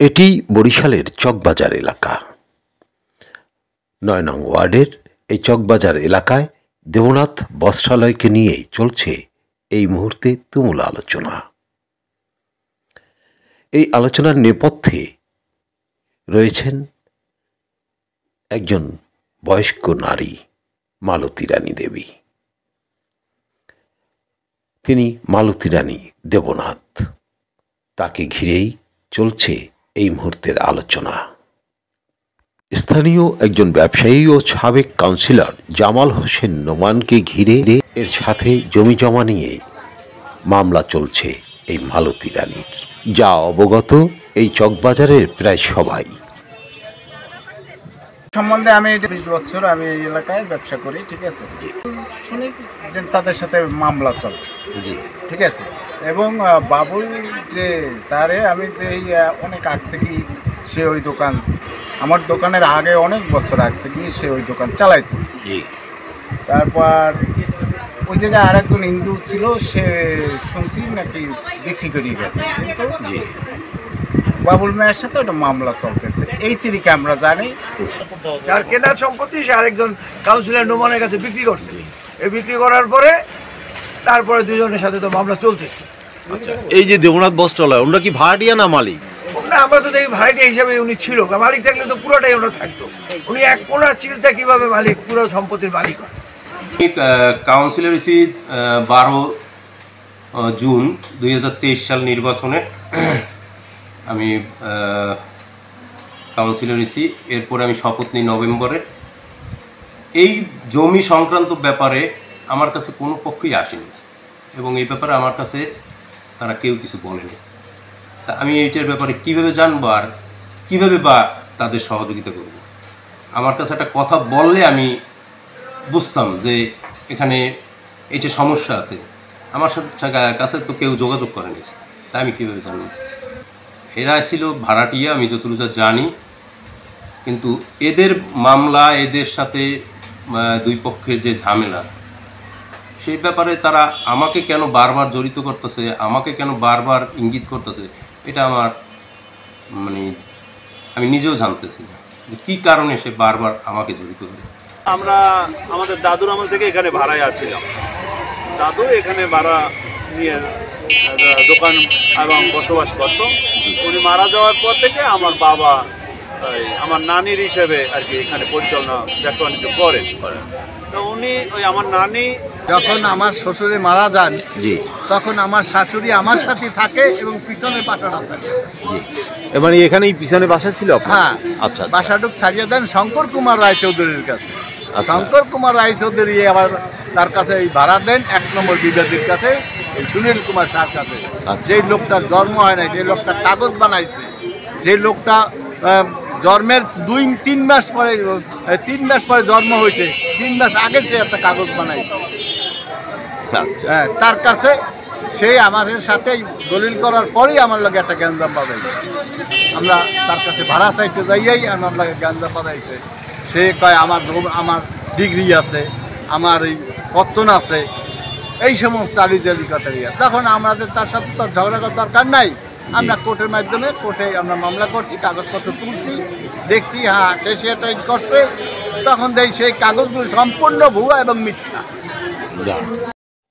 এটি বরিশালের চকবাজার এলাকা। ৯ নং ওয়ার্ডের এই চকবাজার এলাকায় দেবনাথ বস্ত্রালয়কে নিয়েই চলছে এই মুহূর্তে তুমুল আলোচনা। এই আলোচনার নেপথ্যে রয়েছেন একজন বয়স্ক নারী, মালতী রানী দেবী। তিনি মালতী রানী দেবনাথ। তাকে ঘিরেই চলছে এই মুহূর্তের আলোচনা। স্থানীয় একজন ব্যবসায়ী ও সাবেক কাউন্সিলর জামাল হোসেন নোমানকে ঘিরে এর সাথে জমি জমা নিয়ে মামলা চলছে এই মালতী রানীর, যা অবগত এই চকবাজারের প্রায় সবাই। সম্বন্ধে আমি 20 বছর আমি এই এলাকায় ব্যবসা করি, ঠিক আছে। শুনি যে তাদের সাথে মামলা চলে, ঠিক আছে। এবং বাবুল যে তারে আমি এই অনেক আগ থেকেই সে ওই দোকান, আমার দোকানের আগে অনেক বছর আগ থেকেই সে ওই দোকান চালাইতেছে। তারপর ওই জায়গায় আরেকজন হিন্দু ছিল, সে শুনছি নাকি বিক্রি করে গেছে, কিন্তু বাবুল মেয়ের সাথে ওটা মামলা চলতেছে এই তারিখে আমরা জানি। যার কেনার সম্পত্তি সে আরেকজন কাউন্সিলর নোমানের কাছে বিক্রি করছে। এই বিক্রি করার পরে তারপরে দুজনের সাথে তো মামলা চলতেছে। এই যে দেবনাথ বস্ত্রালয়, ওনারা কি ভাড়াটিয়া না মালিক? আমরা তো দেখি ভাড়াটিয়া হিসাবে উনি ছিল, মালিক থাকলে তো পুরোটাই ওনার থাকতো। উনি এক কোনা চিলটা কিভাবে মালিক, পুরো সম্পত্তির মালিক হয়। কাউন্সিলর হয়েছি 12 জুন 2023 সাল নির্বাচনে আমি কাউন্সিলর হয়েছি। এরপরে আমি শপথ নিই নভেম্বরে। এই জমি সংক্রান্ত ব্যাপারে আমার কাছে কোনো পক্ষই আসেনি এবং এই ব্যাপারে আমার কাছে তারা কেউ কিছু বলেনি। তা আমি এইটার ব্যাপারে কীভাবে জানবো আর কীভাবে বা তাদের সহযোগিতা করব? আমার কাছে একটা কথা বললে আমি বুঝতাম যে এখানে এইটা সমস্যা আছে। আমার সাথে কাছে তো কেউ যোগাযোগ করেনি, তাই আমি কীভাবে জানব? এরা ছিল ভাড়াটিয়া, আমি যতটুকু জানি। কিন্তু এদের মামলা, এদের সাথে দুই পক্ষের যে ঝামেলা, সেই ব্যাপারে তারা আমাকে কেন বারবার জড়িত করতেছে, আমাকে কেন বারবার ইঙ্গিত করতেছে, এটা আমার আমি নিজেও জানতেছি না যে কী কারণে সে বারবার আমাকে জড়িত করে। আমরা আমাদের দাদুর আমল থেকে এখানে ভাড়ায় আছিলাম। দাদু এখানে ভাড়া নিয়ে দোকান এবং বসবাস করত। উনি মারা যাওয়ার পর থেকে আমার বাবা আমার নানির হিসেবে আর কি এখানে পরিচালনা ব্যবসা বাণিজ্য করেন। তো উনি আমার নানি যখন আমার শ্বশুরে মারা যান, তখন আমার শাশুড়ি আমার সাথে থাকে এবং পিছনের বাসাটা থাকে। মানে এখানেই পিছনে বাসা ছিল? হ্যাঁ, আচ্ছা। বাসাটুক ছাড়িয়ে দেন শঙ্কর কুমার রায়চৌধুরীর কাছে। শঙ্কর কুমার রায়চৌধুরী আবার তার কাছে এই ভাড়া দেন 1 নম্বর বিবাদীর কাছে, এই সুনীল কুমার শাহর কাছে। যেই লোকটার জন্ম হয় নাই, যে লোকটা কাগজ বানাইছে, যে লোকটা জন্মের 2-3 মাস পরে, 3 মাস পরে জন্ম হয়েছে, 3 মাস আগে সে একটা কাগজ বানাইছে। হ্যাঁ, তার কাছে সেই আমাদের সাথে দলিল করার পরেই আমার লাগে একটা গ্যাঞ্জাম বাজাইছে। আমরা তার কাছে ভাড়া চাইতে যাইয়াই আমার লাগে গ্যাঞ্জাম বাজাইছে। সে কয় আমার ডিগ্রি আছে, আমার এই পত্তন আছে, এই সমস্ত আলিজালি কথা। তখন আমাদের তার সাথে তো ঝগড়া করার দরকার নাই। আমরা কোর্টের মাধ্যমে আমরা মামলা করছি, কাগজপত্র তুলছি, দেখছি হ্যাঁ সে এটাই করছে। তখন দেখি সেই কাগজগুলো সম্পূর্ণ ভুয়া এবং মিথ্যা।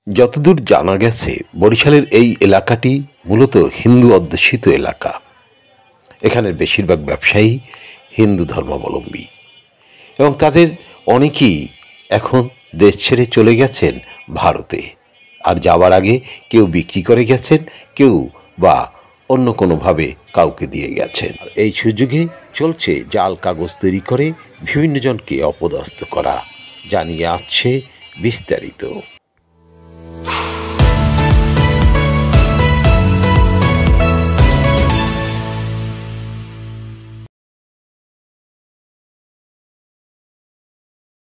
যতদূর জানা গেছে, বরিশালের এই এলাকাটি মূলত হিন্দু অধ্যুষিত এলাকা। এখানের বেশিরভাগ ব্যবসায়ী হিন্দু ধর্মাবলম্বী এবং তাদের অনেকেই এখন দেশ ছেড়ে চলে গেছেন ভারতে, আর যাওয়ার আগে কেউ বিক্রি করে গেছেন, কেউ বা অন্য কোনোভাবে কাউকে দিয়ে গেছেন। এই সুযোগে চলছে জাল কাগজ তৈরি করে বিভিন্ন জনকে অপদস্থ করা। জানিয়ে আসছে বিস্তারিত।